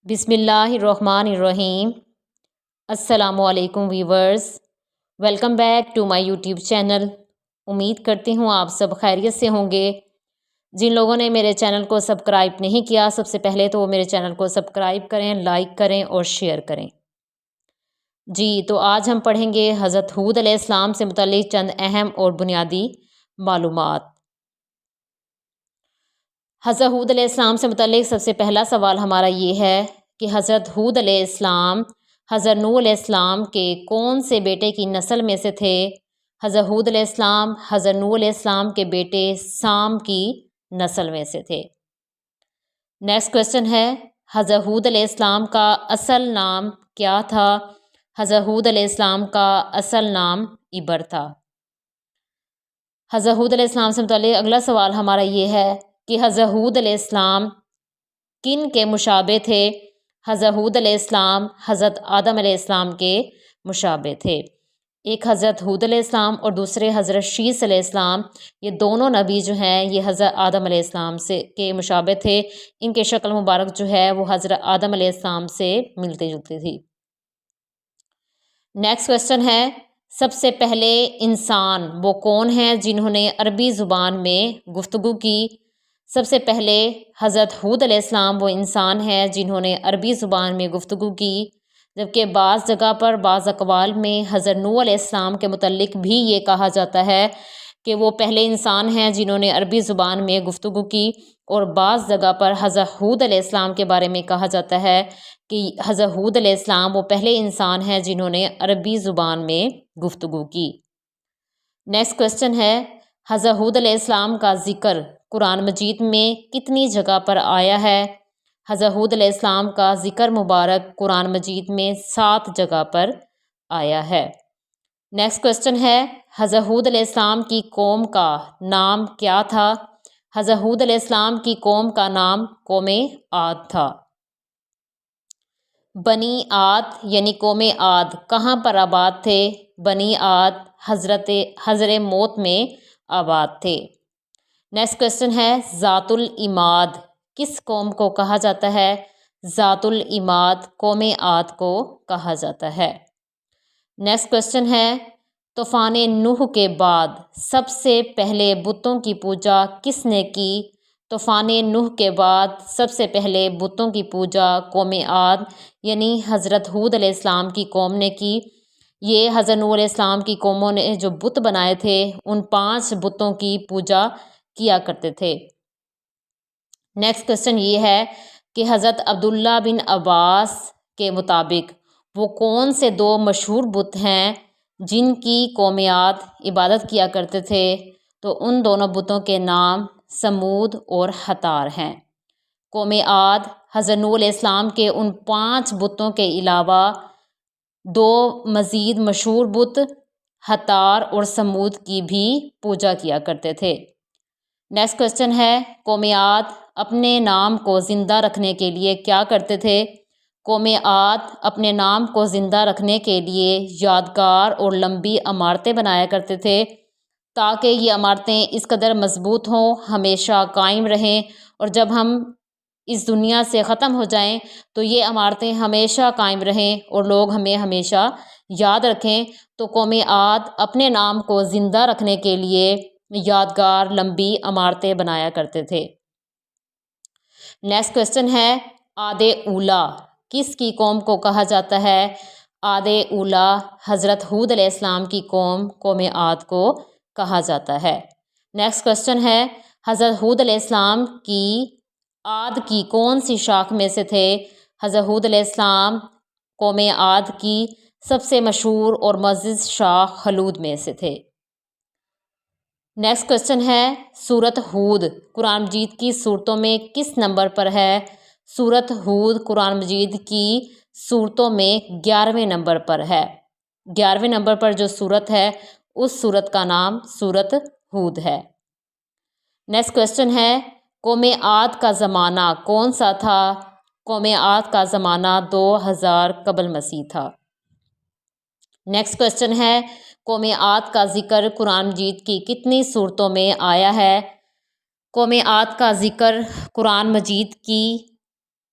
بسم اللہ الرحمن الرحیم۔ السلام علیکم viewers, welcome back to my YouTube channel. امید کرتی ہوں آپ سب خیریت سے ہوں گے۔ جن لوگوں نے میرے چینل کو سبسکرائب نہیں کیا، سب سے پہلے تو وہ میرے چینل کو سبسکرائب کریں، لائک کریں اور شیئر کریں۔ تو آج ہم پڑھیں گے حضرت ہود علیہ السلام سے متعلق چند اہم اور بنیادی معلومات۔ حضرت ہود علیہ السلام سے متعلق سب سے پہلا سوال ہمارا یہ ہے کہ حضرت ہود علیہ السلام حضرت نوح علیہ السلام کے کون سے بیٹے کی نسل میں سے تھے؟ حضرت ہود علیہ السلام حضرت نوح علیہ السلام کے بیٹے سام کی نسل میں سے تھے۔ نیکسٹ کویسچن ہے، حضرت ہود علیہ السلام کا اصل نام کیا تھا؟ حضرت ہود علیہ السلام کا اصل نام ابر تھا۔ حضرت ہود علیہ السلام سے متعلق اگلا سوال ہمارا یہ ہے کہ حضرت ہود علیہ السلام کن کے مشابہ تھے؟ حضرت ہود علیہ السلام حضرت آدم علیہ السلام کے مشابہ تھے۔ ایک حضرت ہود علیہ السلام اور دوسرے حضرت شیث علیہ السلام، یہ دونوں نبی جو ہیں یہ حضرت آدم علیہ السلام کے مشابہ تھے۔ ان کے شکل مبارک جو ہے وہ حضرت آدم علیہ السلام سے ملتی جلتی تھی۔ نیکسٹ کویسچن ہے، سب سے پہلے انسان وہ کون ہیں جنہوں نے عربی زبان میں گفتگو کی؟ سب سے پہلے حضرت ہود علیہ السلام وہ انسان ہیں جنہوں نے عربی زبان میں گفتگو کی، جبکہ بعض جگہ پر بعض اقوال میں حضرت نوح علیہ السلام کے متعلق بھی یہ کہا جاتا ہے کہ وہ پہلے انسان ہیں جنہوں نے عربی زبان میں گفتگو کی، اور بعض جگہ پر حضرت ہود علیہ السلام کے بارے میں کہا جاتا ہے کہ حضرت ہود علیہ السلام وہ پہلے انسان ہیں جنہوں نے عربی زبان میں گفتگو کی۔ نیکسٹ کویسچن ہے، حضرت ہود علیہ السلام کا ذکر قرآن مجید میں کتنی جگہ پر آیا ہے؟ حضرت ہود علیہ السلام کا ذکر مبارک قرآن مجید میں 7 جگہ پر آیا ہے۔ نیکسٹ کویسچن ہے، حضرت ہود علیہ السلام کی قوم کا نام کیا تھا؟ حضرت ہود علیہ السلام کی قوم کا نام قوم عاد تھا۔ بنی عاد یعنی قوم عاد کہاں پر آباد تھے؟ بنی عاد حضر موت میں آباد تھے۔ نیکسٹ کویسچن ہے، ذات العماد کس قوم کو کہا جاتا ہے؟ ذات العماد قوم عاد کو کہا جاتا ہے۔ نیکسٹ کویسچن ہے، طوفان نوح کے بعد سب سے پہلے بتوں کی پوجا کس نے کی؟ طوفان نوح کے بعد سب سے پہلے بتوں کی پوجا قوم عاد یعنی حضرت ہود علیہ السلام کی قوم نے کی۔ یہ حضرت نوح علیہ السلام کی قوموں نے جو بت بنائے تھے ان 5 بتوں کی پوجا کیا کرتے تھے۔ نیکسٹ کویسچن یہ ہے کہ حضرت عبداللہ بن عباس کے مطابق وہ کون سے 2 مشہور بت ہیں جن کی قوم عاد عبادت کیا کرتے تھے؟ تو ان دونوں بتوں کے نام سمود اور ہتار ہیں۔ قوم عاد حضرت نوح علیہ السلام کے ان 5 بتوں کے علاوہ 2 مزید مشہور بت ہتار اور سمود کی بھی پوجا کیا کرتے تھے۔ نیکسٹ کویسچن ہے، قوم عاد اپنے نام کو زندہ رکھنے کے لیے کیا کرتے تھے؟ قوم عاد اپنے نام کو زندہ رکھنے کے لیے یادگار اور لمبی عمارتیں بنایا کرتے تھے تاکہ یہ عمارتیں اس قدر مضبوط ہوں، ہمیشہ قائم رہیں، اور جب ہم اس دنیا سے ختم ہو جائیں تو یہ عمارتیں ہمیشہ قائم رہیں اور لوگ ہمیں ہمیشہ یاد رکھیں۔ تو قوم عاد اپنے نام کو زندہ رکھنے کے لیے یادگار لمبی عمارتیں بنایا کرتے تھے۔ نیکسٹ کویسچن ہے، عاد اولیٰ کس کی قوم کو کہا جاتا ہے؟ عاد اولیٰ حضرت ہود علیہ السلام کی قوم عاد کو کہا جاتا ہے۔ نیکسٹ کویسچن ہے، حضرت ہود علیہ السلام کی عاد کی کون سی شاخ میں سے تھے؟ حضرت ہود علیہ السلام قوم عاد کی سب سے مشہور اور معزز شاخ خلود میں سے تھے۔ نیکسٹ کویسچن ہے، سورۃ ہود قرآن مجید کی سورتوں میں کس نمبر پر ہے؟ سورۃ ہود قرآن مجید کی سورتوں میں 11ویں نمبر پر ہے۔ 11ویں نمبر پر جو سورت ہے اس سورت کا نام سورۃ ہود ہے۔ نیکسٹ کویسچن ہے، قوم عاد کا زمانہ کون سا تھا؟ قوم عاد کا زمانہ 2000 قبل مسیح تھا۔ نیکسٹ کویسچن ہے، قوم عاد کا ذکر قرآن مجید کی کتنی سورتوں میں آیا ہے؟ قوم عاد کا ذکر قرآن مجید کی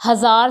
1000